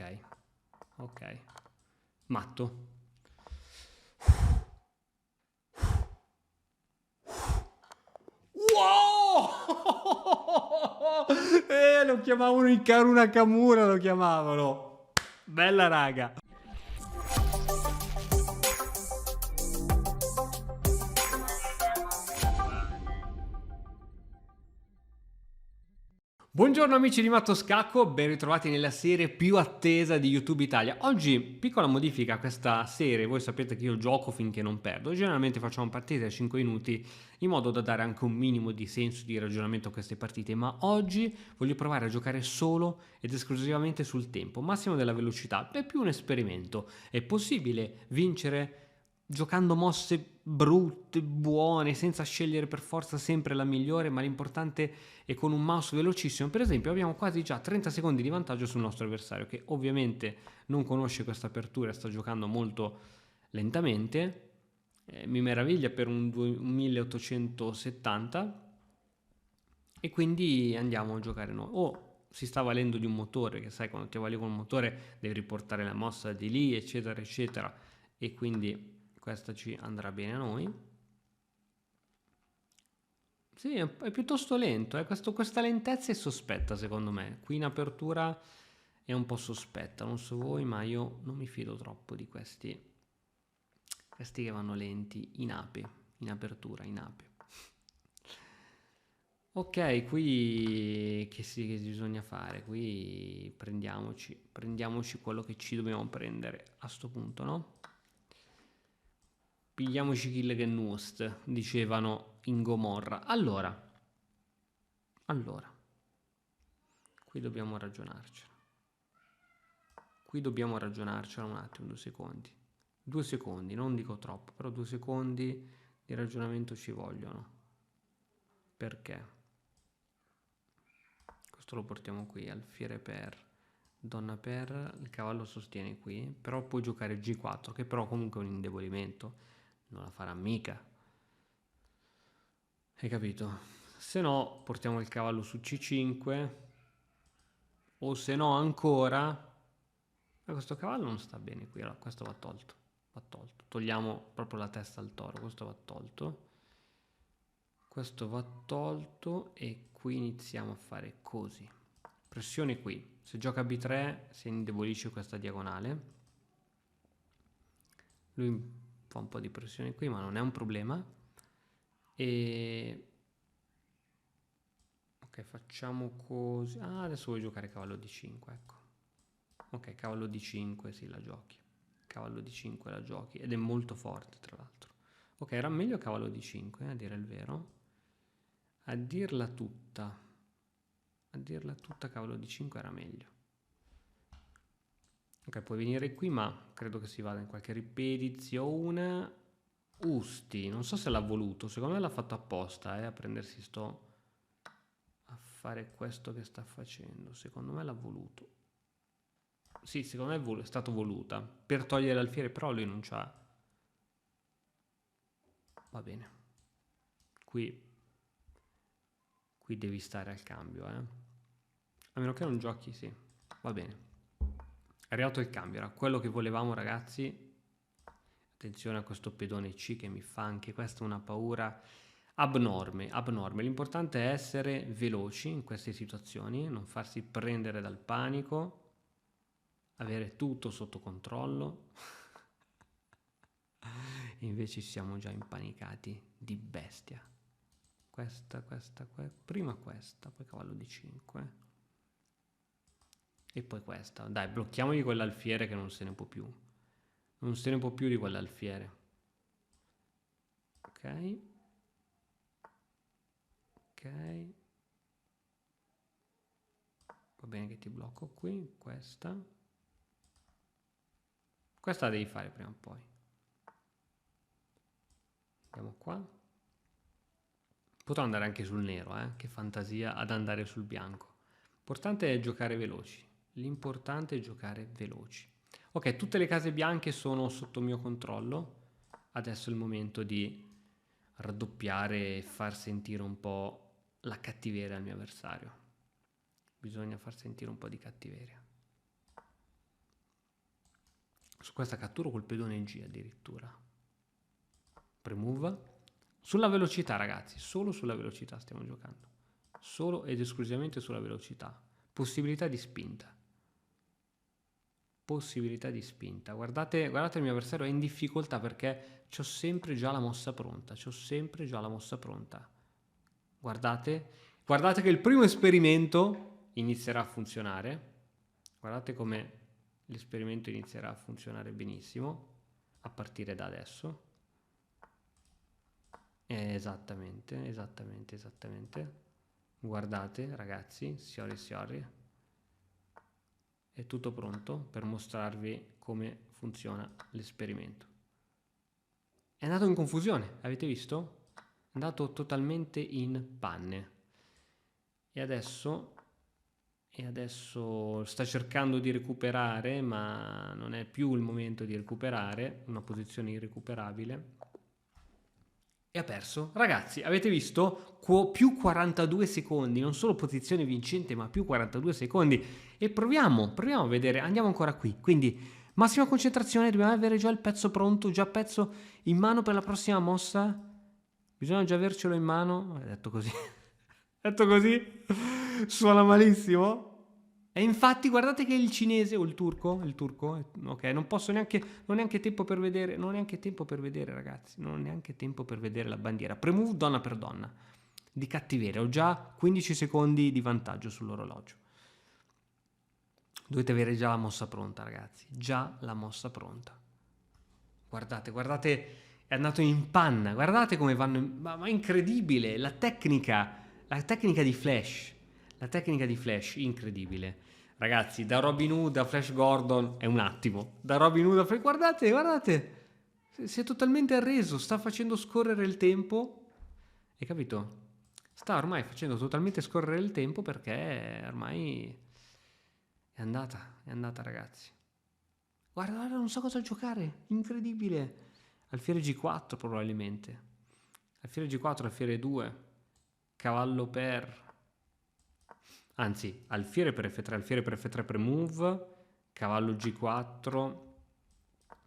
Ok, ok. Matto. Wow! Lo chiamavano Hikaru Nakamura, lo chiamavano. Bella raga. Buongiorno amici di Matto Scacco, ben ritrovati nella serie più attesa di YouTube Italia. Oggi piccola modifica a questa serie, voi sapete che io gioco finché non perdo, generalmente facciamo partite a 5 minuti in modo da dare anche un minimo di senso di ragionamento a queste partite, ma oggi voglio provare a giocare solo ed esclusivamente sul tempo, massimo della velocità, è più un esperimento. È possibile vincere giocando mosse brutte, buone, senza scegliere per forza sempre la migliore, ma l'importante è con un mouse velocissimo. Per esempio abbiamo quasi già 30 secondi di vantaggio sul nostro avversario, che ovviamente non conosce questa apertura, sta giocando molto lentamente. Mi meraviglia per un 1870 e quindi andiamo a giocare noi. Si sta valendo di un motore, che sai, quando ti avvali con un motore devi riportare la mossa di lì, eccetera, eccetera, e quindi questa ci andrà bene a noi. Sì, è piuttosto lento, questa lentezza è sospetta secondo me. Qui in apertura è un po' sospetta, non so voi, ma io non mi fido troppo di questi che vanno lenti in ape, in apertura, in ape. Ok, qui che bisogna fare? Qui prendiamoci quello che ci dobbiamo prendere a sto punto, no? Pigliamoci Kill che Nust, dicevano in Gomorra. Allora, qui dobbiamo ragionarcela. Qui dobbiamo ragionarcela un attimo, 2 secondi. 2 secondi, non dico troppo, però 2 secondi di ragionamento ci vogliono. Perché? Questo lo portiamo qui, alfiere per, donna per, il cavallo sostiene qui, però puoi giocare G4, che però comunque è un indebolimento, non la farà mica. Hai capito? Se no portiamo il cavallo su C5, o se no ancora, ma questo cavallo non sta bene qui, allora questo va tolto. Va tolto. Togliamo proprio la testa al toro, questo va tolto. Questo va tolto e qui iniziamo a fare così. Pressione qui. Se gioca B3 si indebolisce questa diagonale. Lui fa un po' di pressione qui, ma non è un problema. E ok, facciamo così. Ah, adesso vuoi giocare cavallo D5, ecco. Ok, cavallo D5, sì, la giochi. Cavallo D5 la giochi ed è molto forte, tra l'altro. Ok, era meglio cavallo D5, a dire il vero. A dirla tutta cavallo D5 era meglio. Ok, puoi venire qui, ma credo che si vada in qualche ripetizione. Usti, non so se l'ha voluto, secondo me l'ha fatto apposta, a prendersi a fare questo che sta facendo. Secondo me l'ha voluto. Sì, secondo me è stato voluta per togliere l'alfiere, però lui non c'ha. Va bene. Qui devi stare al cambio, A meno che non giochi, sì. Va bene. È arrivato il cambio, era quello che volevamo, ragazzi. Attenzione a questo pedone C che mi fa anche questa una paura abnorme. L'importante è essere veloci in queste situazioni, non farsi prendere dal panico, avere tutto sotto controllo. E invece siamo già impanicati di bestia. Prima questa, poi cavallo di 5. E poi questa. Dai, blocchiamogli quell'alfiere che non se ne può più. Non se ne può più di quell'alfiere. Ok. Ok. Va bene che ti blocco qui. Questa la devi fare prima o poi. Andiamo qua. Potrò andare anche sul nero, che fantasia ad andare sul bianco. L'importante è giocare veloci. L'importante è giocare veloci. Ok, tutte le case bianche sono sotto mio controllo. Adesso è il momento di raddoppiare e far sentire un po' la cattiveria al mio avversario. Bisogna far sentire un po' di cattiveria. questa catturo col pedone G addirittura. Premove. Sulla velocità, ragazzi, solo sulla velocità stiamo giocando. Solo ed esclusivamente sulla velocità. Possibilità di spinta. Possibilità di spinta. Guardate, guardate, il mio avversario è in difficoltà perché c'ho sempre già la mossa pronta. C'ho sempre già la mossa pronta. Guardate. Guardate che il primo esperimento inizierà a funzionare. Guardate come l'esperimento inizierà a funzionare benissimo a partire da adesso. Esattamente, esattamente, esattamente. Guardate, ragazzi, signori. È tutto pronto per mostrarvi come funziona l'esperimento. È andato in confusione, avete visto? È andato totalmente in panne. E adesso sta cercando di recuperare, ma non è più il momento di recuperare, una posizione irrecuperabile. E ha perso. Ragazzi, avete visto? Più 42 secondi, non solo posizione vincente, ma più 42 secondi. E proviamo a vedere, andiamo ancora qui. Quindi, massima concentrazione, dobbiamo avere già il pezzo pronto, già pezzo in mano per la prossima mossa. Bisogna già avercelo in mano. Detto così. Detto così. Suona malissimo. E infatti guardate che il cinese o il turco, ok, non ho neanche tempo per vedere, ragazzi, non ho neanche tempo per vedere la bandiera. Premove donna per donna, di cattiveria, ho già 15 secondi di vantaggio sull'orologio. Dovete avere già la mossa pronta, ragazzi, già la mossa pronta. Guardate, è andato in panna, guardate come vanno, ma incredibile, la tecnica di Flash. La tecnica di Flash, incredibile. Ragazzi, da Robin Hood a Flash Gordon è un attimo. Da Robin Hood a Flash... Guardate. Si è totalmente arreso. Sta facendo scorrere il tempo. Hai capito? Sta ormai facendo totalmente scorrere il tempo perché ormai è andata, ragazzi. Guarda, non so cosa giocare. Incredibile. Alfiere G4 probabilmente. Alfiere G4, alfiere 2. Cavallo per... Anzi, alfiere per F3 premove, cavallo G4,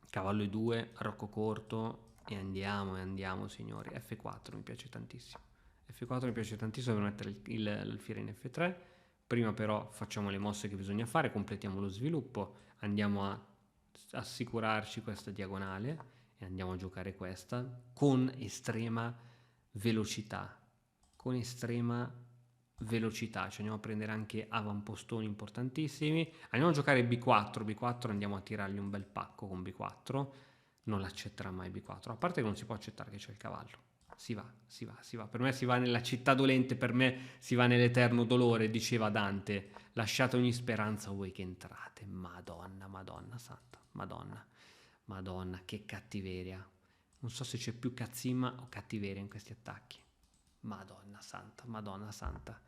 cavallo E2, arco corto e andiamo signori. F4 mi piace tantissimo. F4 mi piace tantissimo per mettere l'alfiere in F3. Prima però facciamo le mosse che bisogna fare, completiamo lo sviluppo, andiamo a assicurarci questa diagonale e andiamo a giocare questa con estrema velocità. Ci andiamo a prendere anche avantpostoni importantissimi, andiamo a giocare B4, andiamo a tirargli un bel pacco con B4, non l'accetterà mai B4, a parte che non si può accettare che c'è il cavallo, si va, per me si va nella città dolente, per me si va nell'eterno dolore, diceva Dante, lasciate ogni speranza voi che entrate, Madonna santa, Madonna, che cattiveria, non so se c'è più cazzimma o cattiveria in questi attacchi. Madonna santa.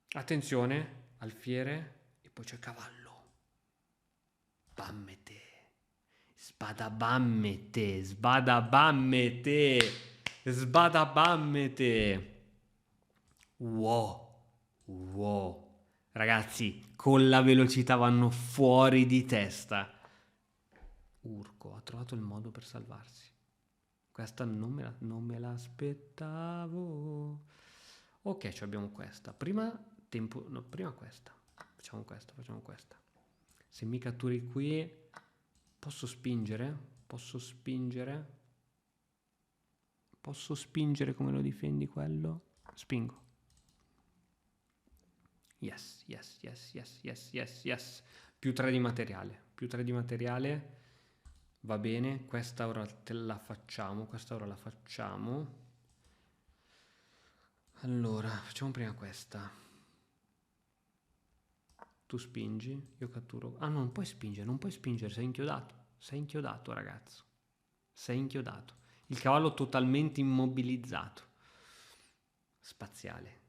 Attenzione, alfiere e poi c'è cavallo. Bammete. Sbada bammete. Wow. Ragazzi, con la velocità vanno fuori di testa. Urco ha trovato il modo per salvarsi. Questa non me l'aspettavo. Ok, abbiamo questa. Prima questa. Facciamo questa. Se mi catturi qui, posso spingere come lo difendi quello? Spingo. Yes. Più 3 di materiale. Va bene, questa ora la facciamo. Allora, facciamo prima questa. Tu spingi, io catturo. Ah, no, non puoi spingere, sei inchiodato, ragazzo. Sei inchiodato. Il cavallo totalmente immobilizzato. Spaziale.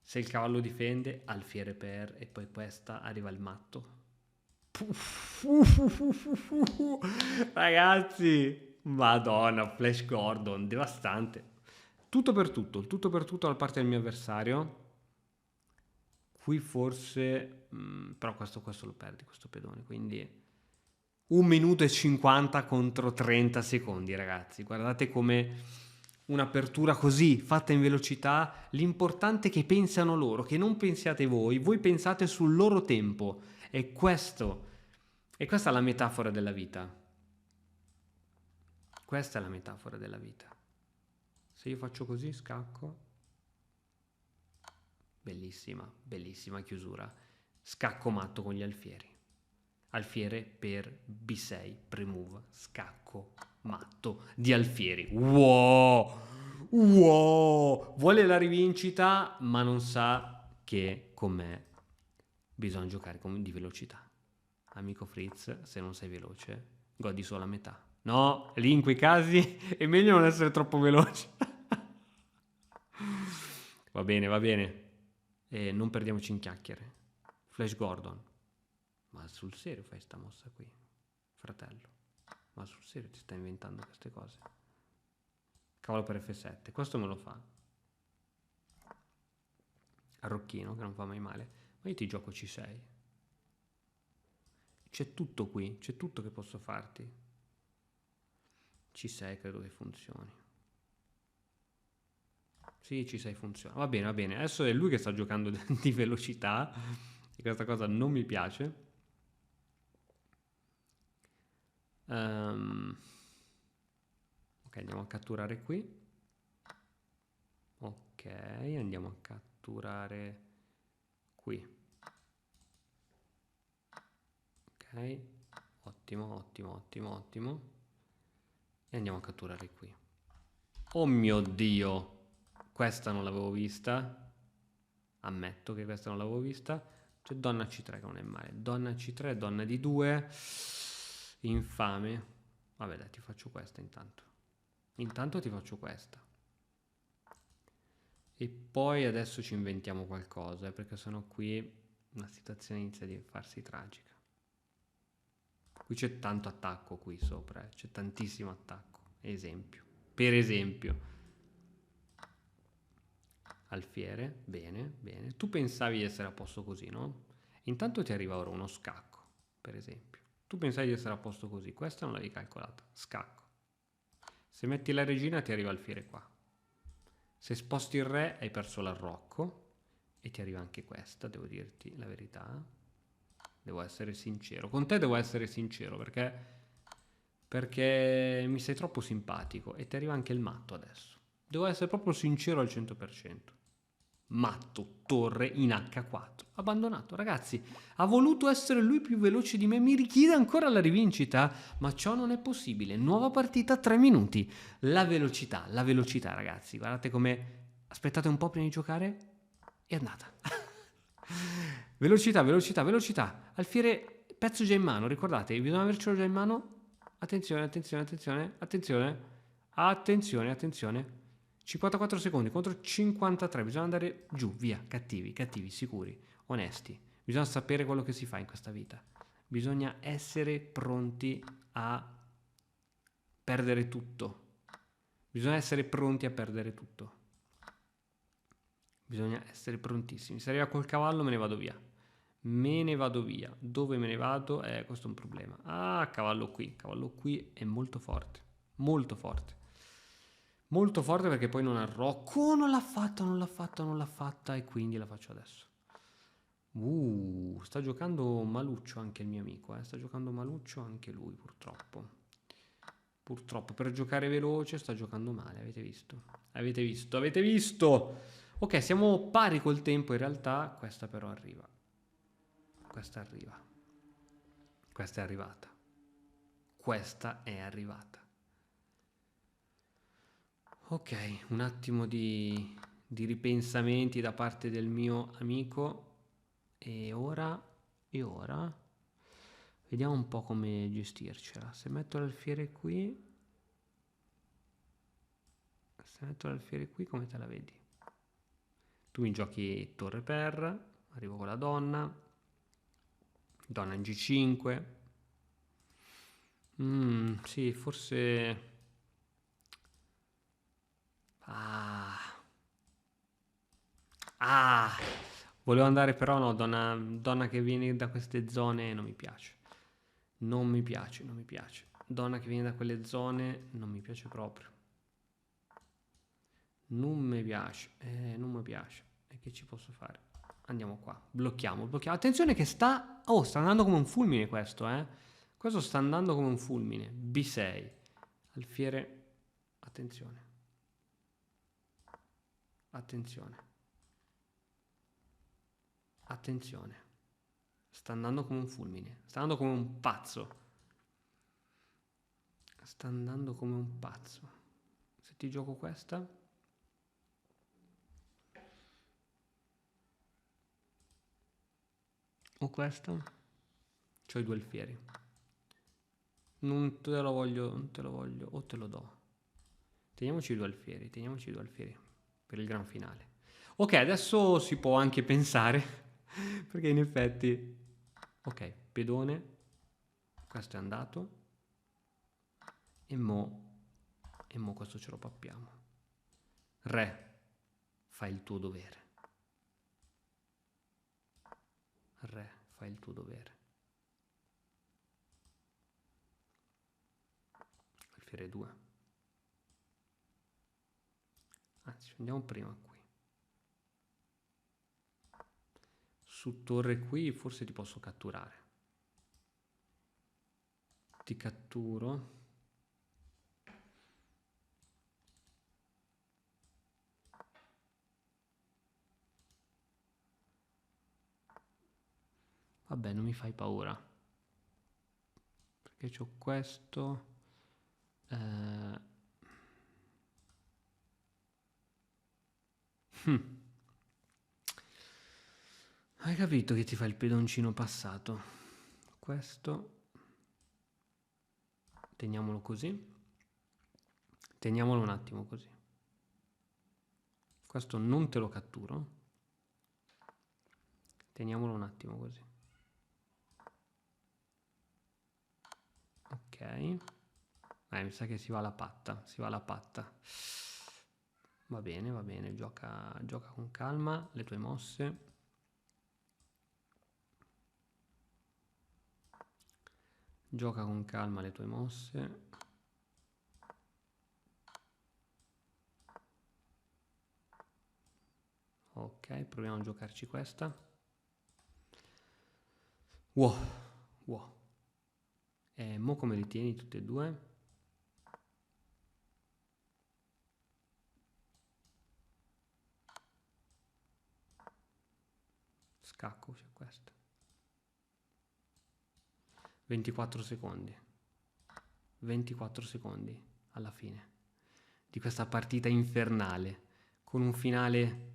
Se il cavallo difende, alfiere per, e poi questa arriva il matto. Ragazzi, Madonna, Flash Gordon, devastante. Tutto per tutto da parte del mio avversario. Qui forse però questo lo perdi, questo pedone, quindi 1 minuto e 50 contro 30 secondi, ragazzi. Guardate come un'apertura così, fatta in velocità, l'importante è che pensano loro, che non pensiate voi pensate sul loro tempo. E questa è la metafora della vita. Questa è la metafora della vita. Se io faccio così, scacco. Bellissima, bellissima chiusura. Scacco matto con gli alfieri. Alfiere per B6, premove, scacco matto di alfieri. Wow! Wow! Vuole la rivincita, ma non sa che con me bisogna giocare di velocità. Amico Fritz, se non sei veloce, godi solo a metà. No, lì in quei casi è meglio non essere troppo veloce. Va bene, va bene. E non perdiamoci in chiacchiere. Flash Gordon. Ma sul serio fai sta mossa qui, fratello? Ma sul serio ti stai inventando queste cose? Cavallo per F7, questo me lo fa. Arrocchino, che non fa mai male. Ma io ti gioco C6. C'è tutto qui, c'è tutto che posso farti. C6 credo che funzioni. Sì, C6 funziona. Va bene, va bene. Adesso è lui che sta giocando di velocità. E questa cosa non mi piace. Ok, andiamo a catturare qui. Ok, andiamo a catturare qui. Ok, ottimo, ottimo, ottimo, ottimo. E andiamo a catturare qui. Oh mio Dio, questa non l'avevo vista. Ammetto che questa non l'avevo vista. C'è donna C3 che non è male. Donna C3, donna D2. Infame. Vabbè dai, ti faccio questa intanto. Intanto ti faccio questa. E poi adesso ci inventiamo qualcosa, perché sennò qui la situazione inizia a farsi tragica. Qui c'è tanto attacco qui sopra, c'è tantissimo attacco. Esempio. Per esempio. Alfiere, bene, bene. Tu pensavi di essere a posto così, no? Intanto ti arriva ora uno scacco, per esempio. Tu pensavi di essere a posto così, questa non l'avevi calcolata. Scacco. Se metti la regina ti arriva alfiere qua. Se sposti il re hai perso l'arrocco e ti arriva anche questa, devo dirti la verità. Devo essere sincero. Con te devo essere sincero perché mi sei troppo simpatico e ti arriva anche il matto adesso. Devo essere proprio sincero al 100%. Matto, torre in H4. Abbandonato, ragazzi. Ha voluto essere lui più veloce di me. Mi richiede ancora la rivincita, ma ciò non è possibile. Nuova partita, 3 minuti. La velocità, ragazzi. Guardate come... Aspettate un po' prima di giocare. È andata. Velocità, velocità, velocità. Alfiere, pezzo già in mano, ricordate, bisogna avercelo già in mano. Attenzione, attenzione, attenzione, attenzione. Attenzione, attenzione. 54 secondi contro 53, bisogna andare giù, via, cattivi, cattivi, sicuri, onesti. Bisogna sapere quello che si fa in questa vita. Bisogna essere pronti a perdere tutto. Bisogna essere pronti a perdere tutto. Bisogna essere prontissimi. Se arriva col cavallo me ne vado via. Me ne vado via. Dove me ne vado? Questo è un problema. Ah, cavallo qui. Cavallo qui è molto forte. Molto forte. Molto forte perché poi non arrocco. Non l'ha fatta, non l'ha fatta, non l'ha fatta e quindi la faccio adesso. Sta giocando maluccio anche il mio amico. Sta giocando maluccio anche lui, purtroppo. Purtroppo, per giocare veloce sta giocando male, avete visto? Avete visto? Avete visto? Ok, siamo pari col tempo in realtà, questa però arriva. Questa arriva. Questa è arrivata. Questa è arrivata. Ok, un attimo di ripensamenti da parte del mio amico. E ora vediamo un po' come gestircela. Se metto l'alfiere qui, come te la vedi? Tu mi giochi torre per, arrivo con la donna, donna in G5. Sì, forse... volevo andare però no, donna che viene da queste zone non mi piace. Non mi piace, non mi piace. Donna che viene da quelle zone non mi piace proprio. Non mi piace, non mi piace. E che ci posso fare? Andiamo qua, blocchiamo, blocchiamo. Attenzione che sta... Oh, sta andando come un fulmine questo, eh. Questo sta andando come un fulmine. B6. Alfiere... Attenzione. Attenzione. Attenzione. Sta andando come un fulmine. Sta andando come un pazzo. Sta andando come un pazzo. Se ti gioco questa... O questa? C'ho i due alfieri. Non te lo voglio, non te lo voglio, o te lo do. Teniamoci i due alfieri, teniamoci i due alfieri per il gran finale. Ok, adesso si può anche pensare, perché in effetti... Ok, pedone, questo è andato, e mo questo ce lo pappiamo. Re, fai il tuo dovere. Re, fai il tuo dovere. Alfiere 2. Anzi, andiamo prima qui. Su torre qui forse ti posso catturare. Ti catturo. Vabbè, non mi fai paura. Perché c'ho questo. Hai capito che ti fa il pedoncino passato? Questo. Teniamolo così. Teniamolo un attimo così. Questo non te lo catturo. Teniamolo un attimo così. Ok. Mi sa che si va alla patta. Si va alla patta. Va bene. Gioca con calma le tue mosse. Gioca con calma le tue mosse. Ok, proviamo a giocarci questa. Wow. Mo come li tieni tutti e due? Scacco, c'è questo. 24 secondi. 24 secondi alla fine di questa partita infernale, con un finale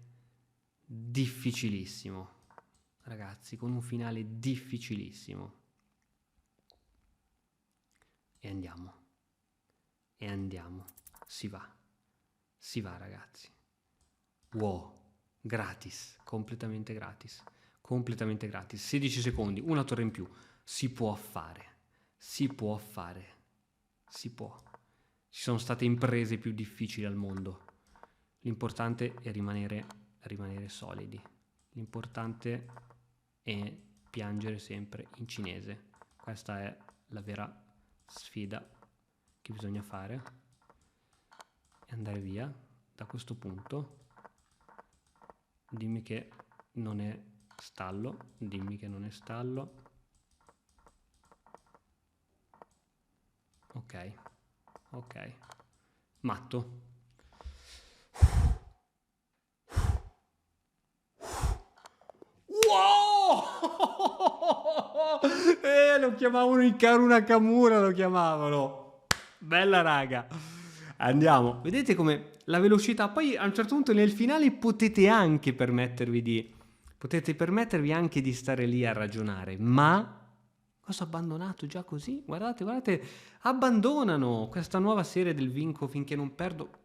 difficilissimo. Ragazzi, con un finale difficilissimo. E andiamo. Si va ragazzi. Wow, gratis, completamente gratis. 16 secondi, una torre in più. Si può fare. Ci sono state imprese più difficili al mondo. L'importante è rimanere solidi. L'importante è piangere sempre in cinese. Questa è la vera sfida che bisogna fare. E andare via da questo punto. Dimmi che non è stallo. Ok. Matto. Wow! Lo chiamavano Hikaru Nakamura, lo chiamavano. Bella raga. Andiamo. Vedete come la velocità. Poi a un certo punto nel finale potete permettervi anche di stare lì a ragionare. Ma cosa ho abbandonato già così? Guardate, abbandonano questa nuova serie del Vinco finché non perdo.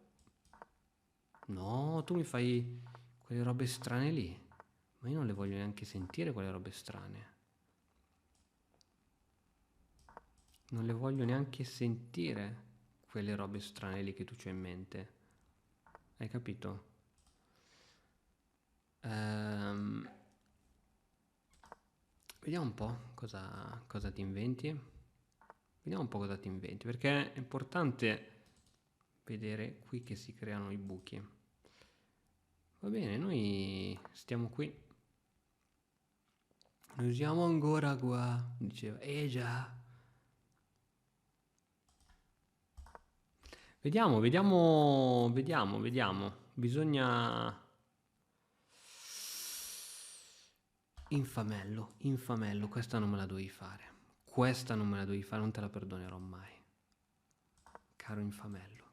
No, tu mi fai quelle robe strane lì. Ma io non le voglio neanche sentire quelle robe strane. Non le voglio neanche sentire quelle robe strane lì che tu c'hai in mente. Hai capito? Vediamo un po' cosa ti inventi. Vediamo un po' cosa ti inventi, perché è importante vedere qui che si creano i buchi. Va bene, noi stiamo qui. Noi siamo ancora qua, diceva. Già. Vediamo, vediamo, vediamo, vediamo. Bisogna... Infamello, infamello, questa non me la dovevi fare. Questa non me la dovevi fare, non te la perdonerò mai. Caro infamello,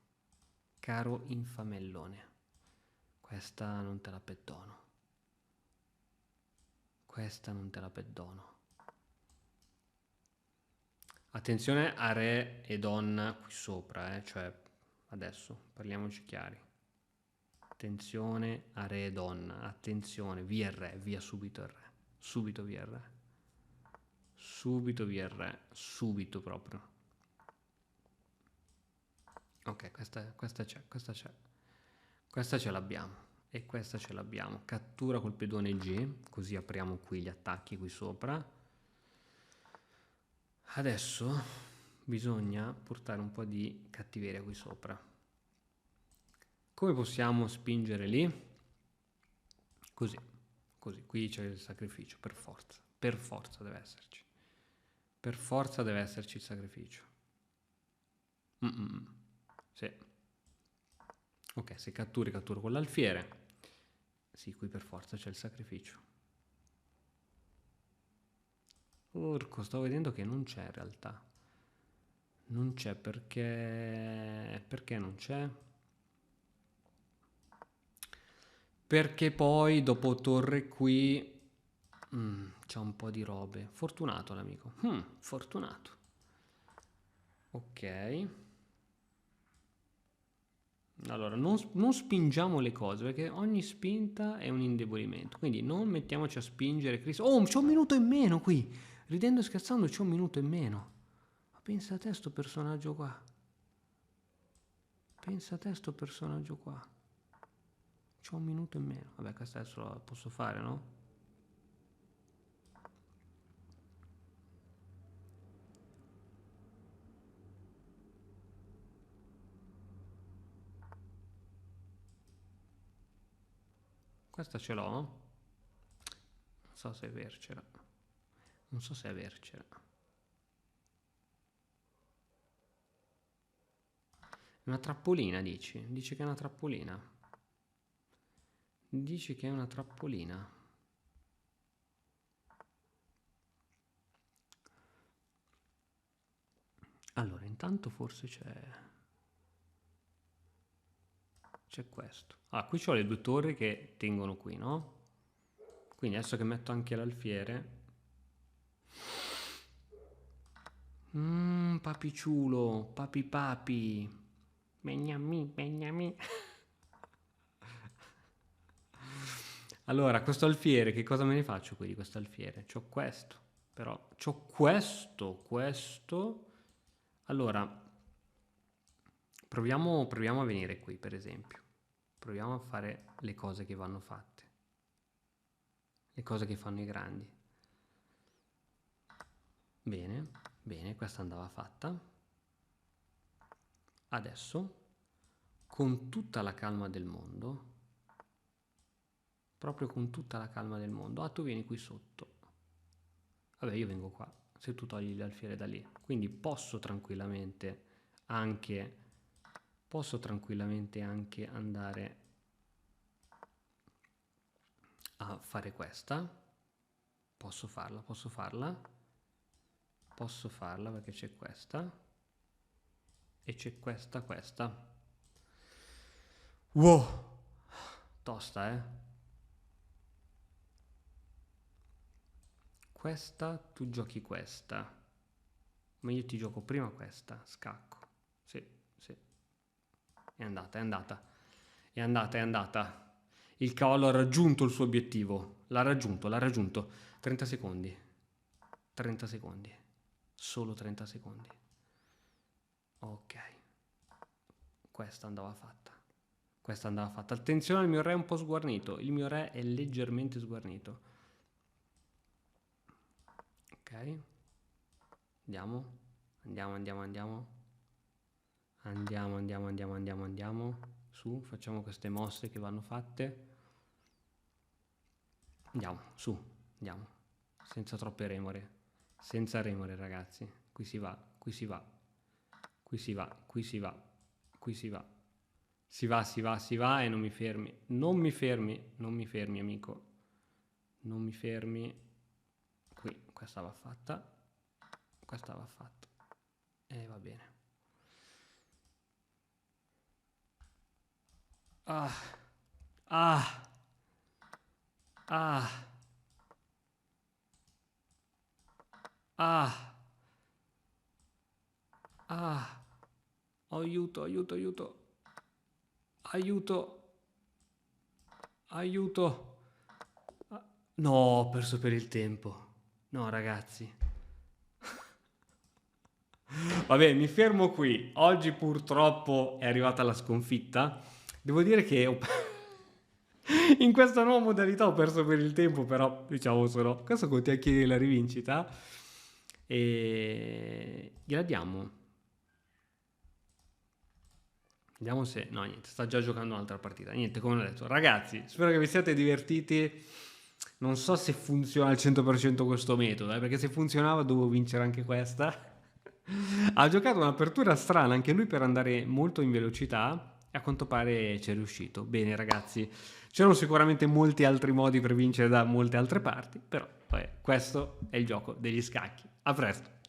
caro infamellone, questa non te la perdono. Questa non te la perdono. Attenzione a re e donna qui sopra, cioè adesso parliamoci chiari. Attenzione a re e donna, attenzione, via il re, via subito il re, subito via il re, subito via il re, subito proprio. Ok, questa c'è, questa c'è, questa ce l'abbiamo e questa ce l'abbiamo. Cattura col pedone G, così apriamo qui gli attacchi qui sopra. Adesso bisogna portare un po' di cattiveria qui sopra. Come possiamo spingere lì? Così, così. Qui c'è il sacrificio, per forza deve esserci. Per forza deve esserci il sacrificio. Sì. Ok, se catturo con l'alfiere. Sì, qui per forza c'è il sacrificio. Urco, sto vedendo che non c'è in realtà. Non c'è perché... Perché non c'è? Perché poi dopo torre qui c'è un po' di robe. Fortunato l'amico. Fortunato. Ok. Allora, non spingiamo le cose, perché ogni spinta è un indebolimento. Quindi non mettiamoci a spingere. Oh, c'è un minuto in meno qui. Ridendo e scherzando c'è un minuto in meno. Ma pensa a te sto personaggio qua. Pensa a te sto personaggio qua. C'ho un minuto in meno. Vabbè, questa adesso la posso fare, no? Questa ce l'ho. Non so se avercela. Non so se avercela. È una trappolina, dici? Dici che è una trappolina. Dici che è una trappolina. Allora, intanto forse c'è questo. Ah, qui ho le due torri che tengono qui, no? Quindi adesso che metto anche l'alfiere. Papiciulo, papi. Megnami. Allora, questo alfiere, che cosa me ne faccio qui di questo alfiere? C'ho questo, però c'ho questo. Allora, proviamo a venire qui, per esempio. Proviamo a fare le cose che vanno fatte. Le cose che fanno i grandi. Bene, questa andava fatta. Adesso, con tutta la calma del mondo, proprio con tutta la calma del mondo, tu vieni qui sotto. Vabbè, io vengo qua, se tu togli l'alfiere da lì. Quindi posso tranquillamente anche andare a fare questa. Posso farla perché c'è questa e c'è questa. Wow, tosta, questa, tu giochi questa, ma io ti gioco prima questa, scacco. Sì. È andata. Il cavallo ha raggiunto il suo obiettivo. L'ha raggiunto. 30 secondi. Solo 30 secondi. Ok. Questa andava fatta. Attenzione, il mio re è un po' sguarnito. Il mio re è leggermente sguarnito. Ok. Andiamo. Andiamo, andiamo, andiamo. Andiamo, andiamo, andiamo, andiamo, andiamo. Su, facciamo queste mosse che vanno fatte. Andiamo, su, andiamo. Senza troppe remore. Senza remore, ragazzi. Qui si va, qui si va. Qui si va, qui si va. Qui si va. Si va, si va, si va e non mi fermi. Non mi fermi, non mi fermi, amico. Non mi fermi. Qui, questa va fatta. Questa va fatta. E va bene. Ah. Ah. Ah. Ah. Ah. Aiuto, aiuto, aiuto. Aiuto. Aiuto. No, ho perso per il tempo. No, ragazzi. Vabbè, mi fermo qui. Oggi purtroppo è arrivata la sconfitta. Devo dire che in questa nuova modalità ho perso per il tempo, però diciamo solo questo conti anche la rivincita. E gliela diamo. Vediamo se... No, niente, sta già giocando un'altra partita. Niente, come ho detto. Ragazzi, spero che vi siate divertiti. Non so se funziona al 100% questo metodo, perché se funzionava dovevo vincere anche questa. Ha giocato un'apertura strana anche lui per andare molto in velocità e a quanto pare ci è riuscito. Bene ragazzi, c'erano sicuramente molti altri modi per vincere da molte altre parti, però vabbè, questo è il gioco degli scacchi. A presto!